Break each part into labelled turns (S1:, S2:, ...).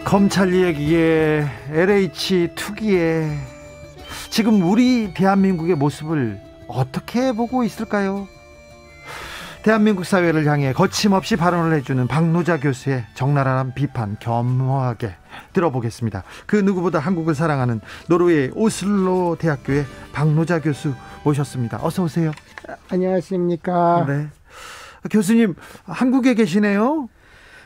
S1: 검찰 얘기에 LH 투기에 지금 우리 대한민국의 모습을 어떻게 보고 있을까요? 대한민국 사회를 향해 거침없이 발언을 해주는 박노자 교수의 적나라한 비판 겸허하게 들어보겠습니다. 그 누구보다 한국을 사랑하는 노르웨이 오슬로 대학교의 박노자 교수 모셨습니다. 어서 오세요.
S2: 안녕하십니까.
S1: 네. 교수님 한국에 계시네요.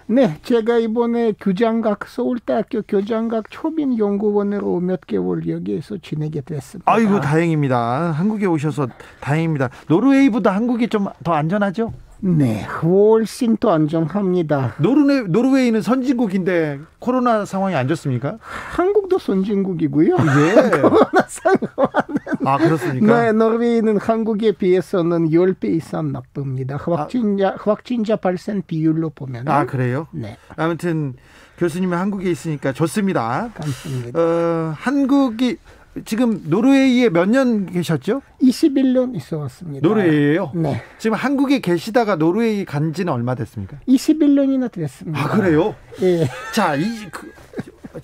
S2: 네, 제가 이번에 교장각 서울대학교 교장각 초빙연구원으로 몇 개월 여기에서 지내게 됐습니다.
S1: 아이고 다행입니다. 한국에 오셔서 다행입니다. 노르웨이보다 한국이 좀 더 안전하죠?
S2: 네, 훨씬 더 안전합니다.
S1: 노르웨이는 선진국인데 코로나 상황이 안 좋습니까?
S2: 한국도 선진국이고요.
S1: 예.
S2: 코로나 상황은
S1: 아 그렇습니까?
S2: 네, 노르웨이는 한국에 비해서는 10배 이상 나쁩니다. 확진자 발생 비율로 보면.
S1: 아 그래요?
S2: 네.
S1: 아무튼 교수님은 한국에 있으니까 좋습니다.
S2: 감사합니다.
S1: 한국이 지금 노르웨이에 몇 년 계셨죠?
S2: 21년 있어 왔습니다.
S1: 노르웨이에요?
S2: 네.
S1: 지금 한국에 계시다가 노르웨이 간 지는 얼마 됐습니까?
S2: 21년이나 됐습니다.
S1: 아 그래요?
S2: 예.
S1: 자,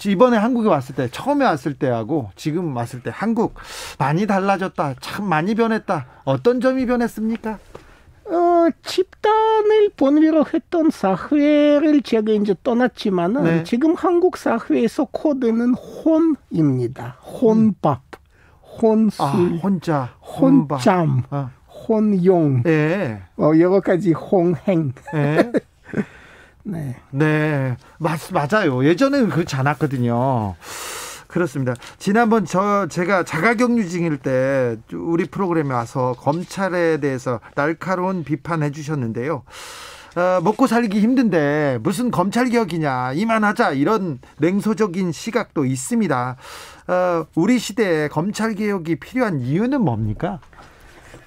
S1: 이번에 한국에 왔을 때, 처음에 왔을 때하고 지금 왔을 때 한국 많이 달라졌다, 참 많이 변했다. 어떤 점이 변했습니까?
S2: 집단을 본위로 했던 사회를 제가 이제 떠났지만은
S1: 네.
S2: 지금 한국 사회에서 코드는 혼입니다. 혼밥, 혼술,
S1: 혼자,
S2: 혼잠, 혼용,
S1: 네.
S2: 여러 가지 홍행.
S1: 네.
S2: 네.
S1: 네, 맞아요. 예전에는 그렇지 않았거든요. 그렇습니다. 지난번 제가 자가격리중일 때 우리 프로그램에 와서 검찰에 대해서 날카로운 비판해 주셨는데요. 먹고 살기 힘든데 무슨 검찰개혁이냐, 이만하자, 이런 냉소적인 시각도 있습니다. 우리 시대에 검찰개혁이 필요한 이유는 뭡니까?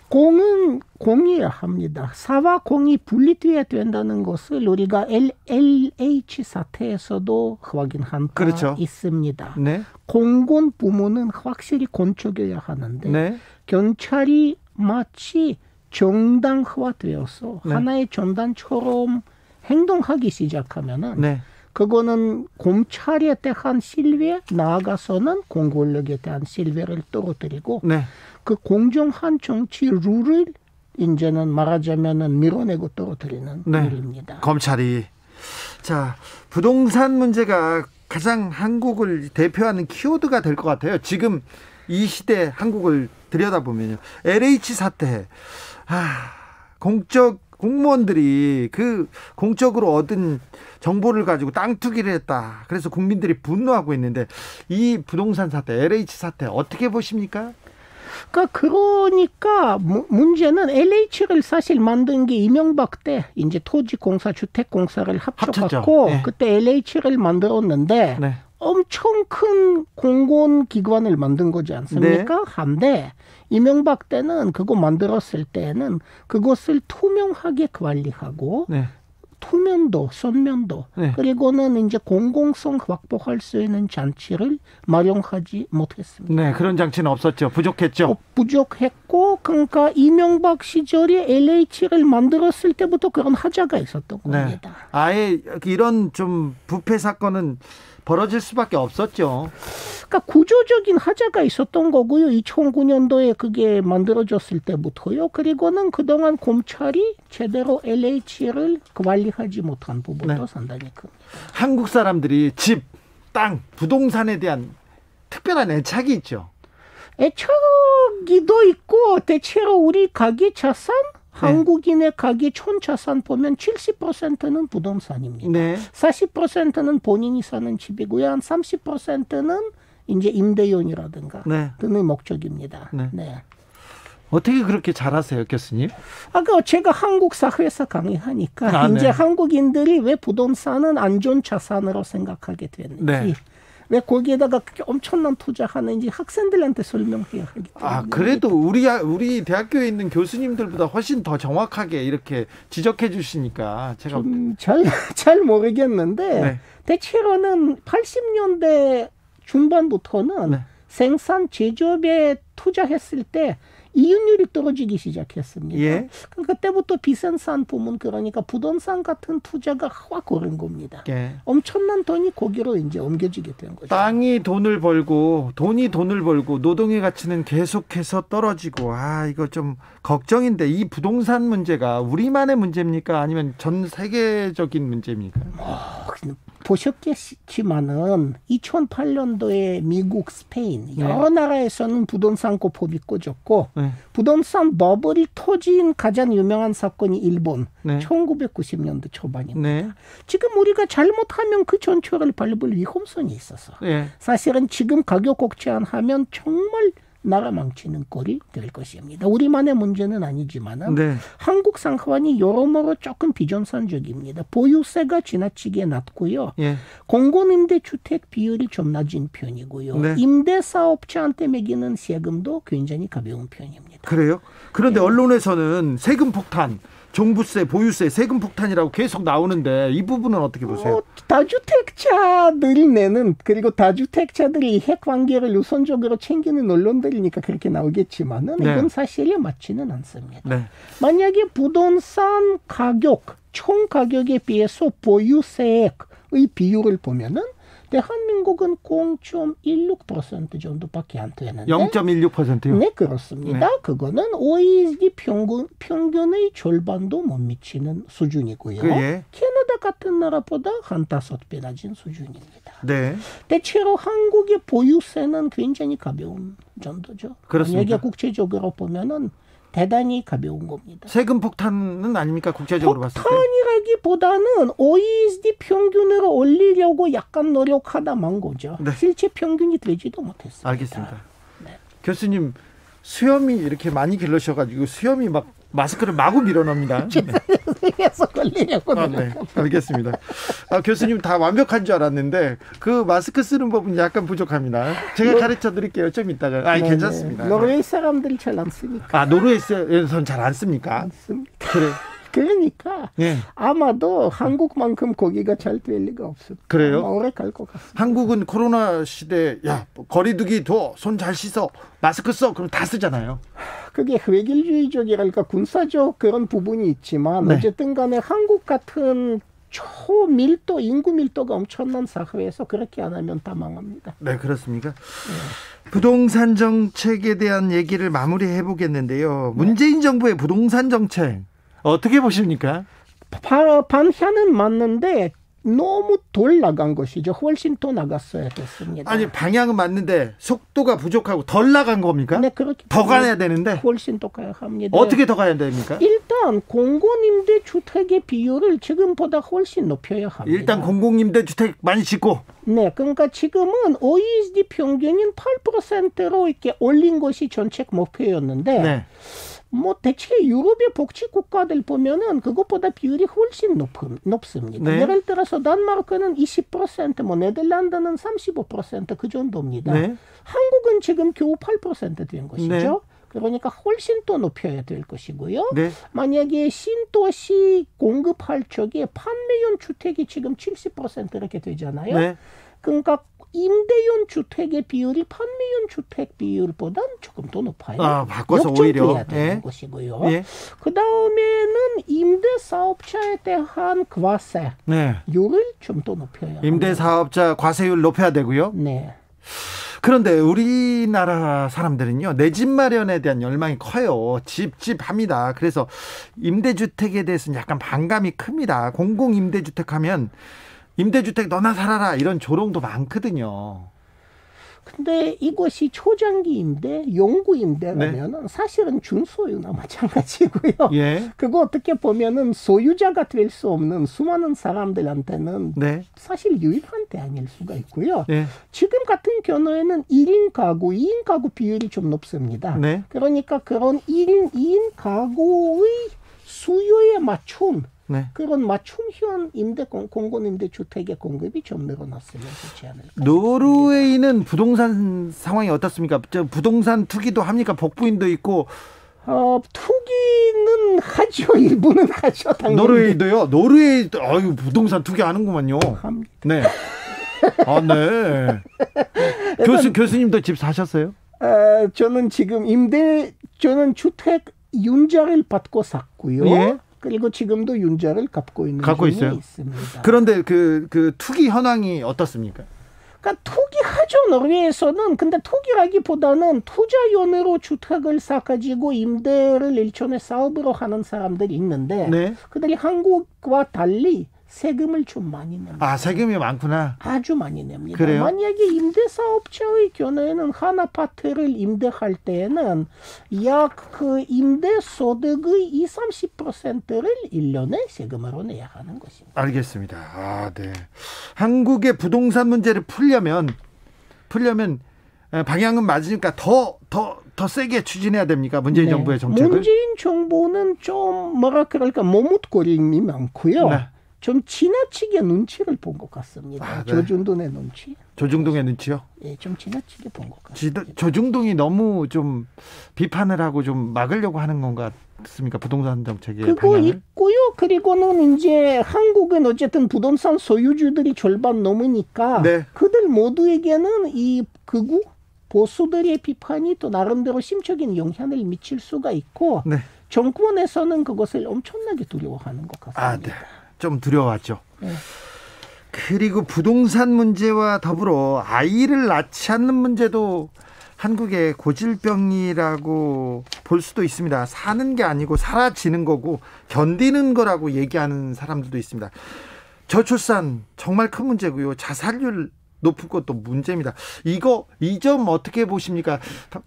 S2: 공은 공이어야 합니다. 사와 공이 분리돼야 된다는 것을 우리가 LH 사태에서도 확인한 바
S1: 그렇죠.
S2: 있습니다.
S1: 네.
S2: 공군 부문은 확실히 건축해야 하는데
S1: 네.
S2: 경찰이 마치 정당화되어서
S1: 네.
S2: 하나의 전단처럼 행동하기 시작하면은
S1: 네.
S2: 그거는 검찰에 대한 신뢰, 나아가서는 공권력에 대한 신뢰를 떨어뜨리고
S1: 네.
S2: 그 공정한 정치 룰을 이제는 말하자면은 밀어내고 떨어뜨리는
S1: 네.
S2: 일입니다.
S1: 검찰이. 자, 부동산 문제가 가장 한국을 대표하는 키워드가 될 것 같아요. 지금 이 시대 한국을 들여다보면요. LH 사태. 공무원들이 그 공적으로 얻은 정보를 가지고 땅 투기를 했다. 그래서 국민들이 분노하고 있는데 이 부동산 사태, LH 사태 어떻게 보십니까?
S2: 그러니까 문제는 LH를 사실 만든 게 이명박 때 이제 토지공사, 주택공사를 합쳐갖고
S1: 네.
S2: 그때 LH를 만들었는데
S1: 네.
S2: 엄청 큰 공공기관을 만든 거지 않습니까?
S1: 네.
S2: 한데 이명박 때는 그거 만들었을 때는 그것을 투명하게 관리하고
S1: 네.
S2: 투명도, 선면도,
S1: 네.
S2: 그리고는 이제 공공성 확보할 수 있는 장치를 마련하지 못했습니다.
S1: 네, 그런 장치는 없었죠. 부족했죠.
S2: 부족했고, 그러니까 이명박 시절에 LH를 만들었을 때부터 그런 하자가 있었던 겁니다.
S1: 네. 아예 이런 좀 부패 사건은 벌어질 수밖에 없었죠.
S2: 그러니까 구조적인 하자가 있었던 거고요. 2009년도에 그게 만들어졌을 때부터요. 그리고는 그동안 검찰이 제대로 LH를 관리하지 못한 부분도 상당히 큽니다.
S1: 한국 사람들이 집, 땅, 부동산에 대한 특별한 애착이 있죠.
S2: 애착이도 있고 대체로 우리 가계 자산, 한국인의 가계 촌자산 보면 70%는 부동산입니다.
S1: 네.
S2: 40%는 본인이 사는 집이고요. 한 30%는 이제 임대용이라든가 등의 목적입니다.
S1: 네.
S2: 네.
S1: 어떻게 그렇게 잘하세요, 교수님?
S2: 제가 한국 사회에서 강의하니까 이제
S1: 네.
S2: 한국인들이 왜 부동산은 안전 자산으로 생각하게 됐는지,
S1: 네.
S2: 왜 거기에다가 그렇게 엄청난 투자하는지 학생들한테 설명해야 하기 때문에.
S1: 그래도 우리 대학교에 있는 교수님들보다 훨씬 더 정확하게 이렇게 지적해 주시니까 제가
S2: 잘 모르겠는데
S1: 네.
S2: 대체로는 80년대 중반부터는
S1: 네.
S2: 생산 제조업에 투자했을 때 이윤율이 떨어지기 시작했습니다.
S1: 예.
S2: 그때부터 비싼 상품은 그러니까 부동산 같은 투자가 확 오른 겁니다.
S1: 예.
S2: 엄청난 돈이 거기로 이제 옮겨지게 된 거죠.
S1: 돈이 돈을 벌고 노동의 가치는 계속해서 떨어지고 이거 좀 걱정인데 이 부동산 문제가 우리만의 문제입니까? 아니면 전 세계적인 문제입니까?
S2: 보셨겠지만은 2008년도에 미국, 스페인 여러 나라에서는 부동산 고폭이 꺼졌고 부동산 버블이 터진 가장 유명한 사건이 일본 1990년대 초반입니다. 지금 우리가 잘못하면 그 전철을 밟을 위험성이 있어서 사실은 지금 가격 걱정하면 정말 나라 망치는 꼴이 될 것입니다. 우리만의 문제는 아니지만 한국 상황이 여러모로 조금 비정상적입니다. 보유세가 지나치게 낮고요. 공공임대주택 비율이 좀 낮은 편이고요. 임대사업자한테 매기는 세금도 굉장히 가벼운 편입니다.
S1: 그래요? 그런데 언론에서는 세금 폭탄, 종부세, 보유세, 세금 폭탄이라고 계속 나오는데 이 부분은 어떻게 보세요?
S2: 다주택자들이 내는 그리고 다주택자들이 핵관계를 우선적으로 챙기는 언론들이니까 그렇게 나오겠지만은 이건 사실에 맞지는 않습니다. 만약에 부동산 가격, 총 가격에 비해서 보유세의 비율을 보면은 대한민국은 0.16% 정도밖에 안 되는데
S1: 0.16%요?
S2: 네, 그렇습니다. 그거는 OECD 평균의 절반도 못 미치는 수준이고요. 캐나다 같은 나라보다 한 5배 낮은 수준입니다. 대체로 한국의 보유세는 굉장히 가벼운 정도죠.
S1: 그렇습니다.
S2: 만약에 국제적으로 보면은 대단히 가벼운 겁니다.
S1: 세금 폭탄은 아닙니까? 국제적으로 봤을 때?
S2: 폭탄이라기보다는 OECD 평균으로 올리려고 약간 노력하다 만 거죠. 실제 평균이 되지도 못했습니다.
S1: 알겠습니다. 교수님, 수염이 이렇게 많이 길러셔가지고 수염이 막 마스크를 마구 밀어넣습니다.
S2: 그래서 걸리려고.
S1: 알겠습니다. 교수님 다 완벽한 줄 알았는데 그 마스크 쓰는 법은 약간 부족합니다. 제가 가르쳐 드릴게요. 좀 이따가. 괜찮습니다.
S2: 노르웨이 사람들이 잘 안 쓰니까.
S1: 노르웨이에서는 잘 안 씁니까?
S2: 안 씁니다.
S1: 그래.
S2: 그러니까 아마도 한국만큼 거기가 잘 될 리가 없습니다.
S1: 그래요?
S2: 오래 갈 것 같습니다.
S1: 한국은 코로나 시대 거리두기 둬, 손 잘 씻어, 마스크 써, 그럼 다 쓰잖아요.
S2: 그게 획일주의적이랄까 군사적 그런 부분이 있지만 어쨌든 간에 한국 같은 초밀도, 인구 밀도가 엄청난 사회에서 그렇게 안 하면 다 망합니다.
S1: 네, 그렇습니까? 부동산 정책에 대한 얘기를 마무리해 보겠는데요. 문재인 정부의 부동산 정책 어떻게 보십니까?
S2: 방향은 맞는데 너무 덜 나간 것이죠. 훨씬 더 나갔어야 됐습니다.
S1: 아니, 방향은 맞는데 속도가 부족하고 덜 나간 겁니까?
S2: 네, 그렇게
S1: 더 가야 되는데
S2: 훨씬 더 가야 합니다.
S1: 어떻게 더 가야 됩니까?
S2: 일단 공공임대주택의 비율을 지금보다 훨씬 높여야 합니다.
S1: 일단 공공임대주택 많이 짓고.
S2: 네, 그러니까 지금은 OECD 평균인 8%로 이렇게 올린 것이 정책 목표였는데 대체 유럽의 복지 국가들 보면은 그것보다 비율이 훨씬 높습니다. 예를 들어서 덴마크는 20%, 네덜란드는 35% 정도입니다. 한국은 지금 겨우 8% 된 것이죠. 그러니까 훨씬 더 높여야 될 것이고요. 만약에 신도시 공급할 적에 판매용 주택이 지금 70% 이렇게 되잖아요. 그러니까 임대용 주택의 비율이 판매용 주택 비율보다 조금 더 높아요.
S1: 바꿔서 오히려
S2: 되는 것이고요. 그 다음에는 임대사업자에 대한 과세율을 좀 더 높여야 합니다.
S1: 임대사업자 과세율 높여야 되고요. 그런데 우리나라 사람들은요, 내 집 마련에 대한 열망이 커요. 집 합니다. 그래서 임대주택에 대해서는 약간 반감이 큽니다. 공공임대주택 하면 임대주택 너나 살아라 이런 조롱도 많거든요.
S2: 근데 이것이 초장기 임대, 영구 임대라면 사실은 준소유나 마찬가지고요. 그거 어떻게 보면은 소유자가 될 수 없는 수많은 사람들한테는 사실 유일한 대안일 수가 있고요. 지금 같은 경우에는 1인 가구, 2인 가구 비율이 좀 높습니다. 그러니까 그런 1인, 2인 가구의 수요에 맞춘 그런 맞춤형 공공임대주택의 공급이 좀 늘어났으면 좋지 않을까.
S1: 노르웨이는 부동산 상황이 어떻습니까? 부동산 투기도 합니까? 복부인도 있고.
S2: 투기는 하죠. 일부는 하죠. 당연히.
S1: 노르웨이도요? 노르웨이 부동산 투기 하는구만요.
S2: 합니다.
S1: 교수님도 집 사셨어요?
S2: 저는 지금 저는 주택 윤자를 받고 샀고요.
S1: 예.
S2: 그리고 지금도 윤자를 갖고 있는 중에
S1: 있어요?
S2: 있습니다.
S1: 그런데 그 투기 현황이 어떻습니까?
S2: 그러니까 투기하죠, 노르웨이에서는. 근데 투기라기보다는 투자용으로 주택을 사가지고 임대를 일종의 사업으로 하는 사람들이 있는데
S1: 네.
S2: 그들이 한국과 달리 세금을 좀 많이 냅니다.
S1: 아, 세금이 많구나.
S2: 아주 많이 냅니다.
S1: 그래요?
S2: 만약에 임대사업자의 경우에는 한 아파트를 임대할 때에는 약 그 임대소득의 20-30%를 1년에 세금으로 내야 하는 것입니다.
S1: 알겠습니다. 아, 네. 한국의 부동산 문제를 풀려면 방향은 맞으니까 더 세게 추진해야 됩니까? 문재인
S2: 네.
S1: 정부의 정책을.
S2: 문재인 정부는 좀 뭐라 그럴까 머뭇거림이 많고요.
S1: 네.
S2: 좀 지나치게 눈치를 본 것 같습니다.
S1: 아, 네.
S2: 조중동의 눈치.
S1: 조중동의 눈치요?
S2: 예, 좀 지나치게 본 것 같습니다.
S1: 조중동이 너무 좀 비판을 하고 좀 막으려고 하는 건 같습니까? 부동산 정책의
S2: 그거
S1: 방향을?
S2: 있고요. 그리고는 이제 한국은 어쨌든 부동산 소유주들이 절반 넘으니까
S1: 네.
S2: 그들 모두에게는 이 극우 보수들의 비판이 또 나름대로 심적인 영향을 미칠 수가 있고
S1: 네.
S2: 정권에서는 그것을 엄청나게 두려워하는 것 같습니다.
S1: 아, 네. 좀 두려워하죠.
S2: 네.
S1: 그리고 부동산 문제와 더불어 아이를 낳지 않는 문제도 한국의 고질병이라고 볼 수도 있습니다. 사는 게 아니고 사라지는 거고 견디는 거라고 얘기하는 사람들도 있습니다. 저출산 정말 큰 문제고요. 자살률 높은 것도 문제입니다. 이 점 어떻게 보십니까?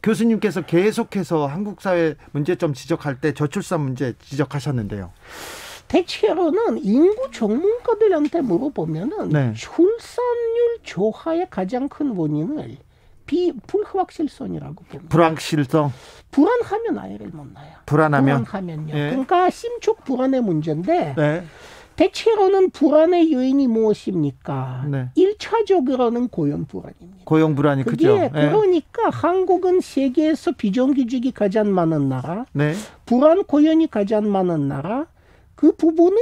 S1: 교수님께서 계속해서 한국 사회 문제점 지적할 때 저출산 문제 지적하셨는데요.
S2: 대체로는 인구 전문가들한테 물어보면은
S1: 네.
S2: 출산율 저하의 가장 큰 원인을 불확실성이라고 봅니다.
S1: 불확실성.
S2: 불안하면 아이를 못 낳아요.
S1: 불안하면.
S2: 불안하면요.
S1: 네.
S2: 그러니까 심적 불안의 문제인데
S1: 네.
S2: 대체로는 불안의 요인이 무엇입니까?
S1: 네.
S2: 1차적으로는 고용 불안입니다.
S1: 고용 불안이
S2: 그게
S1: 크죠. 네.
S2: 그러니까 한국은 세계에서 비정규직이 가장 많은 나라,
S1: 네.
S2: 불안 고용이 가장 많은 나라, 그 부분은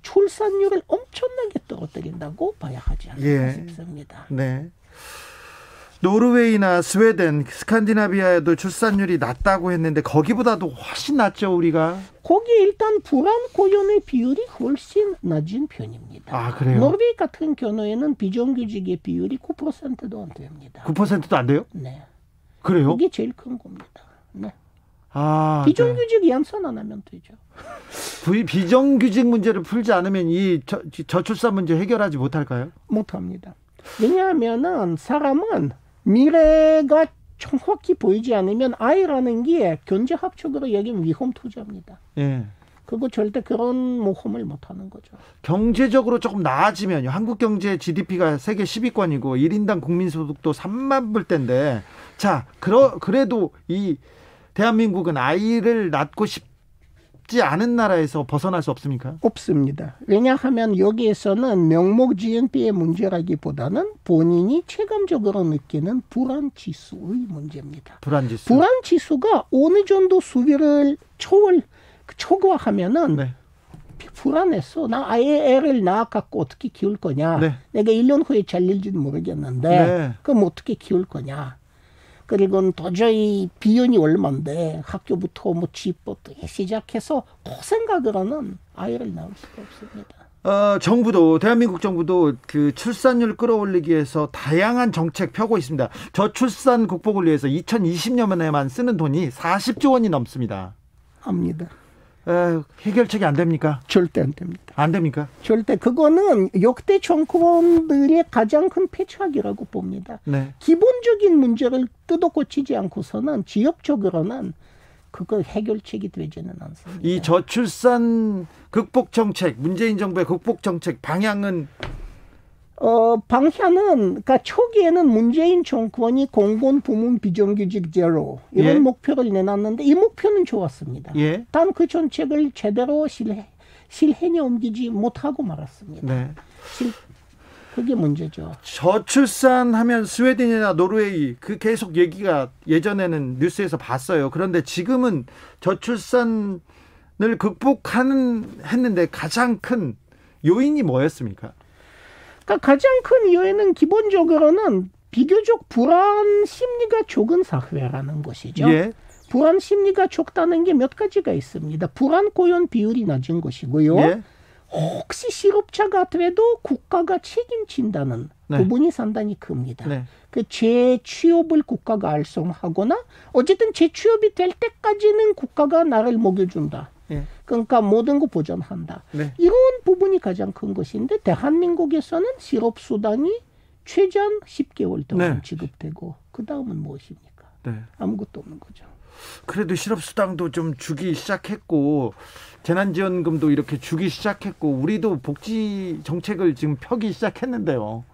S2: 출산율을 엄청나게 떨어뜨린다고 봐야 하지 않을까 싶습니다.
S1: 네. 노르웨이나 스웨덴, 스칸디나비아에도 출산율이 낮다고 했는데 거기보다도 훨씬 낮죠, 우리가?
S2: 거기 일단 불안 고용의 비율이 훨씬 낮은 편입니다.
S1: 아, 그래요?
S2: 노르웨이 같은 경우에는 비정규직의 비율이 9%도 안 됩니다.
S1: 9%도 안 돼요?
S2: 네.
S1: 그래요?
S2: 그게 제일 큰 겁니다. 네.
S1: 아,
S2: 비정규직 양산 안 하면 되죠.
S1: 비정규직 문제를 풀지 않으면 이 저출산 문제 해결하지 못할까요?
S2: 못합니다. 왜냐하면은 사람은 미래가 정확히 보이지 않으면 아이라는 게 경제학적으로 얘기하면 위험 투자입니다.
S1: 예.
S2: 그거 절대 그런 모험을 못하는 거죠.
S1: 경제적으로 조금 나아지면요. 한국 경제 GDP가 세계 10위권이고 1인당 국민소득도 3만 불대인데 자, 그래도 이 대한민국은 아이를 낳고 싶지 않은 나라에서 벗어날 수 없습니까?
S2: 없습니다. 왜냐하면 여기에서는 명목지연비의 문제라기보다는 본인이 체감적으로 느끼는 불안지수의 문제입니다.
S1: 불안지수.
S2: 불안지수가 어느 정도 수비를 초과하면은
S1: 네.
S2: 불안했어. 나 아예 애를 낳아갖고 어떻게 키울 거냐.
S1: 네.
S2: 내가 1년 후에 잘릴지는 모르겠는데
S1: 네.
S2: 그럼 어떻게 키울 거냐. 그리고 도저히 비용이 얼마인데 학교부터 뭐 집부터 시작해서 그 생각으로는 아이를 낳을 수가 없습니다.
S1: 정부도 대한민국 정부도 그 출산율 끌어올리기 위해서 다양한 정책 펴고 있습니다. 저출산 극복을 위해서 2020년에만 쓰는 돈이 40조 원이 넘습니다.
S2: 압니다.
S1: 해결책이 안 됩니까?
S2: 절대 안 됩니다.
S1: 안 됩니까?
S2: 절대. 그거는 역대 정권들의 가장 큰 패착이라고 봅니다.
S1: 네.
S2: 기본적인 문제를 뜯어고치지 않고서는 지역적으로는 그거 해결책이 되지는 않습니다.
S1: 이 저출산 극복 정책, 문재인 정부의 극복 정책 방향은
S2: 방향은 그러니까 초기에는 문재인 정권이 공공부문 비정규직 제로 이런 목표를 내놨는데 이 목표는 좋았습니다. 단 그 정책을 제대로 실행에 옮기지 못하고 말았습니다.
S1: 네.
S2: 그게 문제죠.
S1: 저출산하면 스웨덴이나 노르웨이 그 계속 얘기가 예전에는 뉴스에서 봤어요. 그런데 지금은 저출산을 했는데 가장 큰 요인이 뭐였습니까?
S2: 그러니까 가장 큰 요인은 기본적으로는 비교적 불안 심리가 적은 사회라는 것이죠. 불안 심리가 적다는 게 몇 가지가 있습니다. 불안 고용 비율이 낮은 것이고요. 예? 혹시 실업자가 돼도 국가가 책임진다는 네. 부분이 상당히 큽니다. 네. 그 재취업을 국가가 알선하거나 어쨌든 재취업이 될 때까지는 국가가 나를 먹여준다. 네. 그러니까 모든 거 보전한다. 네. 이런 부분이 가장 큰 것인데 대한민국에서는 실업수당이 최장 10개월 동안 네. 지급되고 그 다음은 무엇입니까? 네. 아무것도 없는 거죠.
S1: 그래도 실업수당도 좀 주기 시작했고 재난지원금도 이렇게 주기 시작했고 우리도 복지 정책을 지금 펴기 시작했는데요.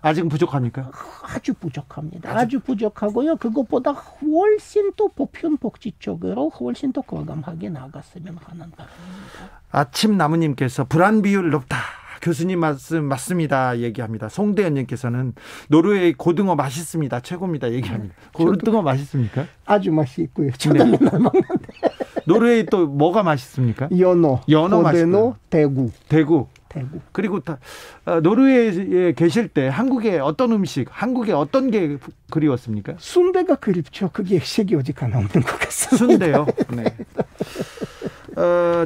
S1: 아직은 부족합니까?
S2: 아주 부족합니다. 아주 부족하고요. 그것보다 훨씬 또 보편 복지 쪽으로 훨씬 더 과감하게 나갔으면 하는 바람입니다.
S1: 아침 나무님께서 불안 비율 높다. 교수님 말씀 맞습니다. 얘기합니다. 송대현님께서는 노르웨이 고등어 맛있습니다. 최고입니다. 얘기합니다. 고등어 맛있습니까?
S2: 아주 맛있고요. 저도 맨날 먹는데.
S1: 노르웨이 또 뭐가 맛있습니까?
S2: 연어 맛있고. 대구.
S1: 그리고 노르웨이에 계실 때 한국의 어떤 음식, 한국의 어떤 게 그리웠습니까?
S2: 순대가 그립죠. 그게 색이 오직 하나 없는 것 같습니다.
S1: 순대요. 네.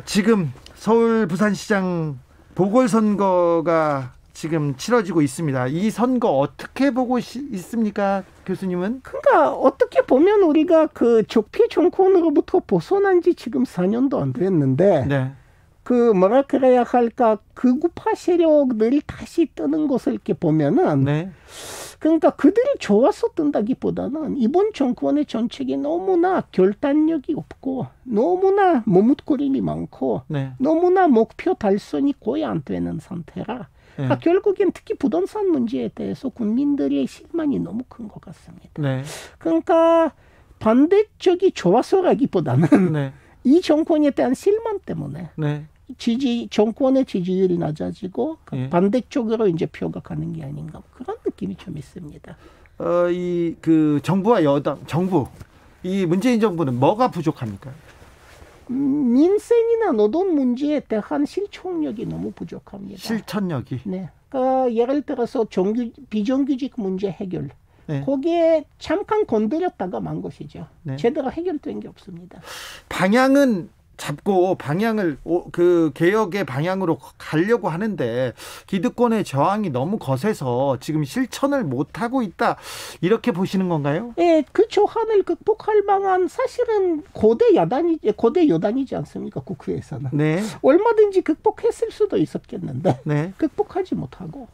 S1: 지금 서울 부산시장 보궐선거가 지금 치러지고 있습니다. 이 선거 어떻게 보고 있습니까, 교수님은?
S2: 그러니까 어떻게 보면 우리가 그 적폐 정권으로부터 벗어난 지 지금 4년도 안 됐는데 네. 그 뭐라 그래야 할까 극우파 세력들이 다시 뜨는 것을 이렇게 보면은 네. 그러니까 그들이 좋아서 뜬다기보다는 이번 정권의 정책이 너무나 결단력이 없고 너무나 머뭇거림이 많고 네. 너무나 목표 달성이 거의 안 되는 상태라 네. 그러니까 결국엔 특히 부동산 문제에 대해서 국민들의 실망이 너무 큰 것 같습니다. 네. 그러니까 반대쪽이 좋아서라기보다는 네. 이 정권에 대한 실망 때문에 네. 정권의 지지율이 낮아지고 예. 반대쪽으로 이제 표가 가는 게 아닌가 그런 느낌이 좀 있습니다.
S1: 그 정부와 여당, 이 문재인 정부는 뭐가 부족합니까?
S2: 민생이나 노동 문제에 대한 실천력이 너무 부족합니다.
S1: 실천력이?
S2: 네. 그러니까 예를 들어서 비정규직 문제 해결. 네. 거기에 잠깐 건드렸다가 만 것이죠. 네. 제대로 해결된 게 없습니다.
S1: 방향은 잡고 방향을 그 개혁의 방향으로 가려고 하는데 기득권의 저항이 너무 거세서 지금 실천을 못하고 있다 이렇게 보시는 건가요?
S2: 네, 그 저항을 극복할 방안 사실은 고대 여당이지 않습니까? 국회에서는 네. 얼마든지 극복했을 수도 있었겠는데 네. 극복하지 못하고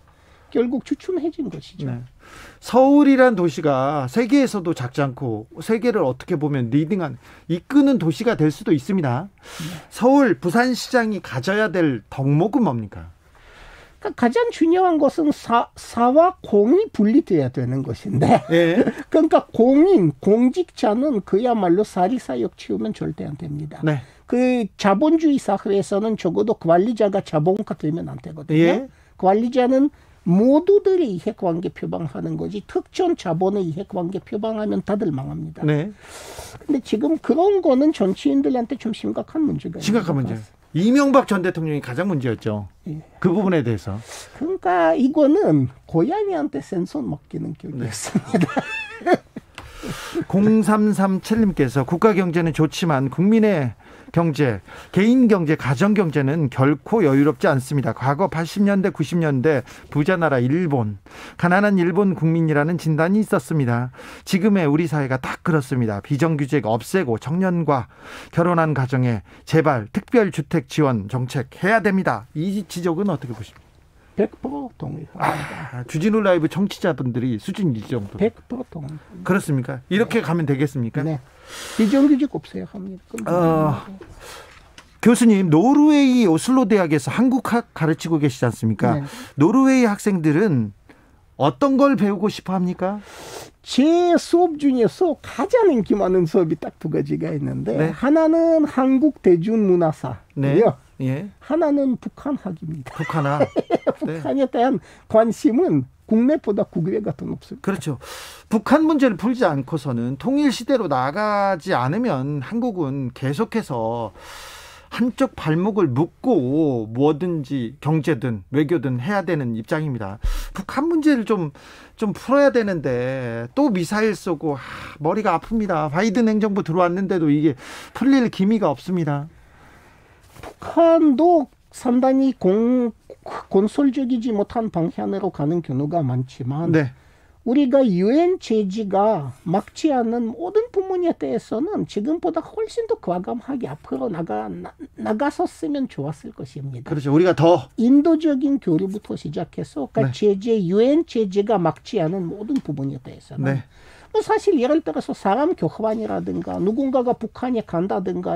S2: 결국 주춤해진 것이죠. 네.
S1: 서울이란 도시가 세계에서도 작지 않고 세계를 어떻게 보면 이끄는 도시가 될 수도 있습니다. 네. 서울 부산시장이 가져야 될 덕목은 뭡니까?
S2: 그러니까 가장 중요한 것은 사와 공이 분리돼야 되는 것인데 네. 그러니까 공직자는 그야말로 사리사욕 치우면 절대 안 됩니다. 네. 그 자본주의 사회에서는 적어도 관리자가 자본가 되면 안 되거든요. 네. 관리자는 모두들이 이해관계 표방하는 거지 특정 자본의 이해관계 표방하면 다들 망합니다. 네. 근데 지금 그런 거는 정치인들한테 좀 심각한 문제가
S1: 심각한 문제. 이명박 전 대통령이 가장 문제였죠. 예. 그 부분에 대해서.
S2: 그러니까 이거는 고양이한테 생선 먹기는 격이었습니다. 네.
S1: 0337님께서 국가 경제는 좋지만 국민의 경제, 개인 경제, 가정 경제는 결코 여유롭지 않습니다. 과거 80년대, 90년대 부자 나라 일본, 가난한 일본 국민이라는 진단이 있었습니다. 지금의 우리 사회가 딱 그렇습니다. 비정규직 없애고 청년과 결혼한 가정에 제발 특별주택 지원 정책 해야 됩니다. 이 지적은 어떻게 보십니까?
S2: 100% 동의합니다.
S1: 주진우 라이브 청취자분들이 수준이 이 정도.
S2: 100% 동의합니다.
S1: 그렇습니까? 이렇게 네. 가면 되겠습니까? 네.
S2: 비정규직 없애야 합니다.
S1: 교수님, 노르웨이 오슬로 대학에서 한국학 가르치고 계시지 않습니까? 네. 노르웨이 학생들은 어떤 걸 배우고 싶어 합니까?
S2: 제 수업 중에서 가장 인기 많은 수업이 딱 두 가지가 있는데 네. 하나는 한국 대중문화사. 네. 예. 하나는 북한학입니다.
S1: 북한학.
S2: 북한에 대한 관심은 국내보다 국외가 더 높습니다.
S1: 그렇죠. 북한 문제를 풀지 않고서는 통일 시대로 나가지 않으면 한국은 계속해서 한쪽 발목을 묶고 뭐든지 경제든 외교든 해야 되는 입장입니다. 북한 문제를 좀 풀어야 되는데 또 미사일 쏘고 머리가 아픕니다. 바이든 행정부 들어왔는데도 이게 풀릴 기미가 없습니다.
S2: 북한도 상당히 건설적이지 못한 방향으로 가는 경우가 많지만
S1: 네.
S2: 우리가 유엔 제지가 막지 않는 모든 부분에 대해서는 지금보다 훨씬 더 과감하게 앞으로 나갔었으면 좋았을 것입니다.
S1: 그렇죠. 우리가 더
S2: 인도적인 교류부터 시작해서 그러니까
S1: 네.
S2: 유엔 제지가 막지 않은 모든 부분에 대해서는
S1: 네.
S2: 뭐 사실 예를 들어서 사람 교환이라든가 누군가가 북한에 간다든가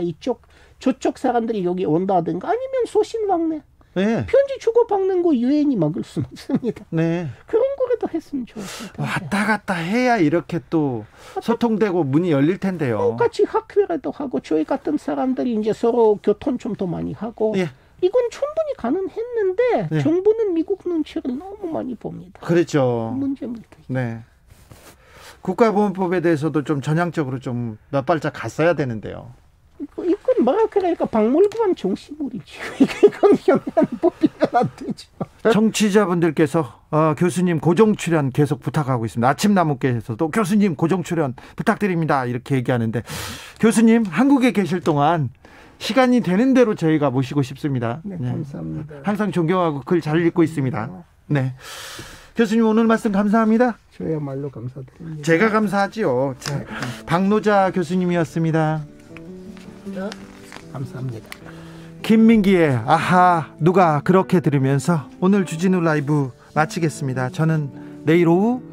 S2: 저쪽 사람들이 여기 온다든가 아니면 소신왕래
S1: 네.
S2: 편지 주고받는 거 유엔이 막을 수는 없습니다.
S1: 네.
S2: 그런 거라도 했으면 좋았을 텐데.
S1: 왔다 갔다 해야 이렇게 또 소통되고 문이 열릴 텐데요.
S2: 똑같이 학교라도 하고 저희 같은 사람들이 이제 서로 교통 좀 더 많이 하고
S1: 예.
S2: 이건 충분히 가능했는데
S1: 네.
S2: 정부는 미국 눈치를 너무 많이 봅니다.
S1: 그렇죠.
S2: 문제입니다.
S1: 네. 국가보안법에 대해서도 좀 전향적으로 좀 몇 발짝 갔어야 되는데요.
S2: 이건 뭐라 그러니까 박물관 정신물이지. 이건 현안 법이면 안 되죠.
S1: 청취자분들께서 교수님 고정 출연 계속 부탁하고 있습니다. 아침나무께서도 교수님 고정 출연 부탁드립니다. 이렇게 얘기하는데 교수님 한국에 계실 동안 시간이 되는 대로 저희가 모시고 싶습니다.
S2: 네, 감사합니다.
S1: 항상 존경하고 글 잘 읽고 있습니다. 네. 교수님 오늘 말씀 감사합니다.
S2: 저야말로 감사드립니다.
S1: 제가 감사하지요. 자, 박노자 교수님이었습니다.
S2: 감사합니다.
S1: 김민기의 아하 누가 그렇게 들으면서 오늘 주진우 라이브 마치겠습니다. 저는 내일 오후